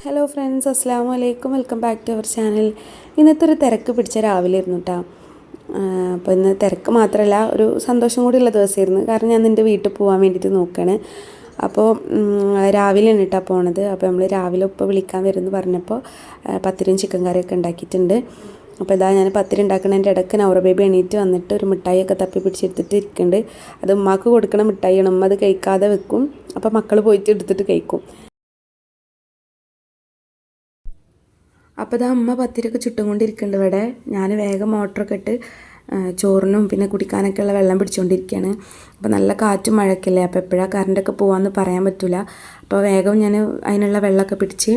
Hello friends, അസ്സാം വലൈക്കും. Welcome back to our channel. ഇന്നത്തെ ഒരു തിരക്ക് പിടിച്ച രാവിലെ ആയിരുന്നു കേട്ടോ. അപ്പോൾ ഇന്ന് തിരക്ക് മാത്രമല്ല, ഒരു സന്തോഷം കൂടിയുള്ള ദിവസമായിരുന്നു. കാരണം ഞാൻ എൻ്റെ വീട്ടിൽ പോകാൻ വേണ്ടിയിട്ട് നോക്കുകയാണ്. അപ്പോൾ രാവിലെയാണ് കേട്ടോ പോണത്. അപ്പോൾ നമ്മൾ രാവിലെ ഉപ്പ വിളിക്കാൻ വരുമെന്ന് പറഞ്ഞപ്പോൾ പത്തിരിയും ചിക്കൻ കറിയൊക്കെ ഉണ്ടാക്കിയിട്ടുണ്ട്. അപ്പോൾ ഇതാ ഞാൻ പത്തിരി ഉണ്ടാക്കുന്നതിൻ്റെ ഇടയ്ക്ക് നൗറ ബേബി എണീറ്റ് വന്നിട്ട് ഒരു മിഠായിയൊക്കെ തപ്പി പിടിച്ചെടുത്തിട്ട് ഇരിക്കുന്നുണ്ട്. അത് ഉമ്മാക്ക് കൊടുക്കണ മിഠായിയാണ്. ഉമ്മ അത് കഴിക്കാതെ വെക്കും. അപ്പോൾ മക്കൾ പോയിട്ട് എടുത്തിട്ട് കഴിക്കും. അപ്പോൾ ഇതാ അമ്മ പത്തിരിയൊക്കെ ചുട്ടുകൊണ്ടിരിക്കുന്നുണ്ട് ഇവിടെ. ഞാൻ വേഗം മോട്ടറൊക്കെ ഇട്ട് ചോറിനും പിന്നെ കുടിക്കാനൊക്കെ ഉള്ള വെള്ളം പിടിച്ചുകൊണ്ടിരിക്കുകയാണ്. അപ്പോൾ നല്ല കാറ്റും മഴയൊക്കെയല്ലേ, അപ്പോൾ എപ്പോഴാണ് കറണ്ടൊക്കെ പോകാമെന്ന് പറയാൻ പറ്റില്ല. അപ്പോൾ വേഗം ഞാൻ അതിനുള്ള വെള്ളമൊക്കെ പിടിച്ച്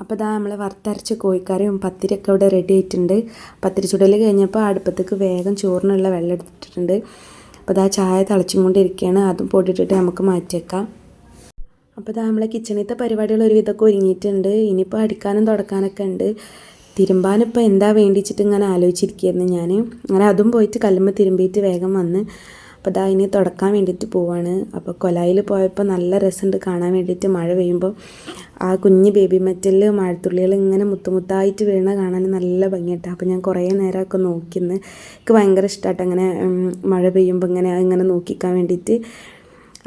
അപ്പോൾ ഇതാ നമ്മൾ വറുത്തരച്ച കോഴിക്കറിയും പത്തിരിയൊക്കെ ഇവിടെ റെഡി ആയിട്ടുണ്ട്. പത്തിരി ചുടൽ കഴിഞ്ഞപ്പോൾ അടുപ്പത്തേക്ക് വേഗം ചോറിനുള്ള വെള്ളം എടുത്തിട്ടുണ്ട്. അപ്പോൾ ഇതാ ചായ തിളച്ചും കൊണ്ടിരിക്കുകയാണ്. അതും പൊടിയിട്ടിട്ട് നമുക്ക് മാറ്റിയേക്കാം. അപ്പോൾ ഇതാ നമ്മളെ കിച്ചണിലത്തെ പരിപാടികൾ ഒരുവിധമൊക്കെ ഒരുങ്ങിയിട്ടുണ്ട്. ഇനിയിപ്പോൾ അടിക്കാനും തുടക്കാനൊക്കെ ഉണ്ട്. തിരുമ്പാനിപ്പോൾ എന്താ വേണ്ടിച്ചിട്ട് ഇങ്ങനെ ആലോചിച്ചിരിക്കുകയായിരുന്നു ഞാൻ. അങ്ങനെ അതും പോയിട്ട് കല്ലുമ്മ തിരുമ്പിയിട്ട് വേഗം വന്ന് അപ്പോൾ ഇതാ ഇനി തുടക്കാൻ വേണ്ടിയിട്ട് പോവാണ്. അപ്പോൾ കൊലായിൽ പോയപ്പോൾ നല്ല രസമുണ്ട് കാണാൻ വേണ്ടിയിട്ട്. മഴ പെയ്യുമ്പോൾ ആ കുഞ്ഞ് ബേബി മെറ്റലിൽ മഴത്തുള്ളികൾ ഇങ്ങനെ മുത്തുമുത്തായിട്ട് വീണ കാണാൻ നല്ല ഭംഗിയായിട്ടാണ്. അപ്പോൾ ഞാൻ കുറേ നേരമൊക്കെ നോക്കിന്ന്. എനിക്ക് ഭയങ്കര ഇഷ്ടമായിട്ട് അങ്ങനെ മഴ പെയ്യുമ്പോൾ ഇങ്ങനെ നോക്കിക്കാൻ വേണ്ടിയിട്ട്.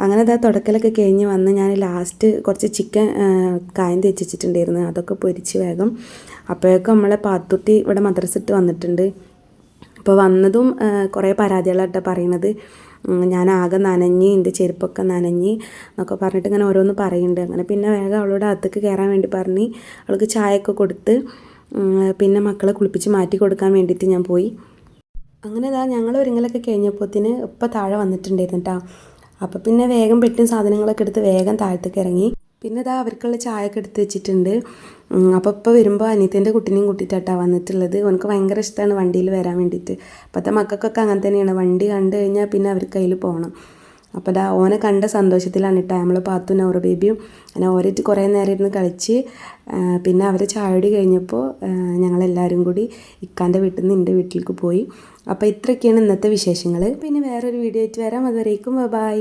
അങ്ങനെ അതാ തുടക്കലൊക്കെ കഴിഞ്ഞ് വന്ന് ഞാൻ ലാസ്റ്റ് കുറച്ച് ചിക്കൻ കായം തേച്ച് വെച്ചിട്ടുണ്ടായിരുന്നു. അതൊക്കെ പൊരിച്ച് വേഗം. അപ്പോഴേക്കും നമ്മളെ പാത്തുട്ടി ഇവിടെ മദ്രസ ഇട്ട് വന്നിട്ടുണ്ട്. അപ്പോൾ വന്നതും കുറേ പരാതികളാട്ടോ പറയണത്. ഞാൻ ആകെ നനഞ്ഞ്, എൻ്റെ ചെരുപ്പൊക്കെ നനഞ്ഞ് എന്നൊക്കെ പറഞ്ഞിട്ട് ഇങ്ങനെ ഓരോന്ന് പറയുന്നുണ്ട്. അങ്ങനെ പിന്നെ വേഗം അവളോട് അകത്തേക്ക് കയറാൻ വേണ്ടി പറഞ്ഞ് അവൾക്ക് ചായയൊക്കെ കൊടുത്ത് പിന്നെ മക്കളെ കുളിപ്പിച്ച് മാറ്റി കൊടുക്കാൻ വേണ്ടിയിട്ട് ഞാൻ പോയി. അങ്ങനെ ഇതാ ഞങ്ങൾ ഒരുങ്ങലൊക്കെ കഴിഞ്ഞപ്പോഴത്തേന് ഇപ്പം താഴെ വന്നിട്ടുണ്ടായിരുന്നു കേട്ടോ. അപ്പോൾ പിന്നെ വേഗം പെട്ടിയും സാധനങ്ങളൊക്കെ എടുത്ത് വേഗം താഴത്തേക്ക് ഇറങ്ങി. പിന്നെ ഇതാ അവർക്കുള്ള ചായയൊക്കെ എടുത്ത് വെച്ചിട്ടുണ്ട്. അപ്പോൾ ഇപ്പോൾ വരുമ്പോൾ അനിയത്തിൻ്റെ കുട്ടീനെയും കൂട്ടിയിട്ടാണ് വന്നിട്ടുള്ളത്. അവനക്ക് ഭയങ്കര ഇഷ്ടമാണ് വണ്ടിയിൽ വരാൻ വേണ്ടിയിട്ട്. അപ്പോഴത്തെ മക്കൾക്കൊക്കെ അങ്ങനെ തന്നെയാണ്, വണ്ടി കണ്ടു കഴിഞ്ഞാൽ പിന്നെ അവർക്ക് കയ്യിൽ പോകണം. അപ്പോൾ ഇതാ ഓനെ കണ്ട സന്തോഷത്തിലാണ് കേട്ടോ നമ്മൾ പാത്തു നൗറ ബേബിയും. അങ്ങനെ ഓരേറ്റ് കുറേ നേരം ഇരുന്ന് കളിച്ച് പിന്നെ അവർ ചായടി കഴിഞ്ഞപ്പോൾ ഞങ്ങളെല്ലാവരും കൂടി ഇക്കാൻ്റെ വീട്ടിൽ നിന്ന് എൻ്റെ വീട്ടിലേക്ക് പോയി. അപ്പോൾ ഇത്രയൊക്കെയാണ് ഇന്നത്തെ വിശേഷങ്ങൾ. പിന്നെ വേറൊരു വീഡിയോ ആയിട്ട് വരാം. അതുവരേക്കും ബൈ.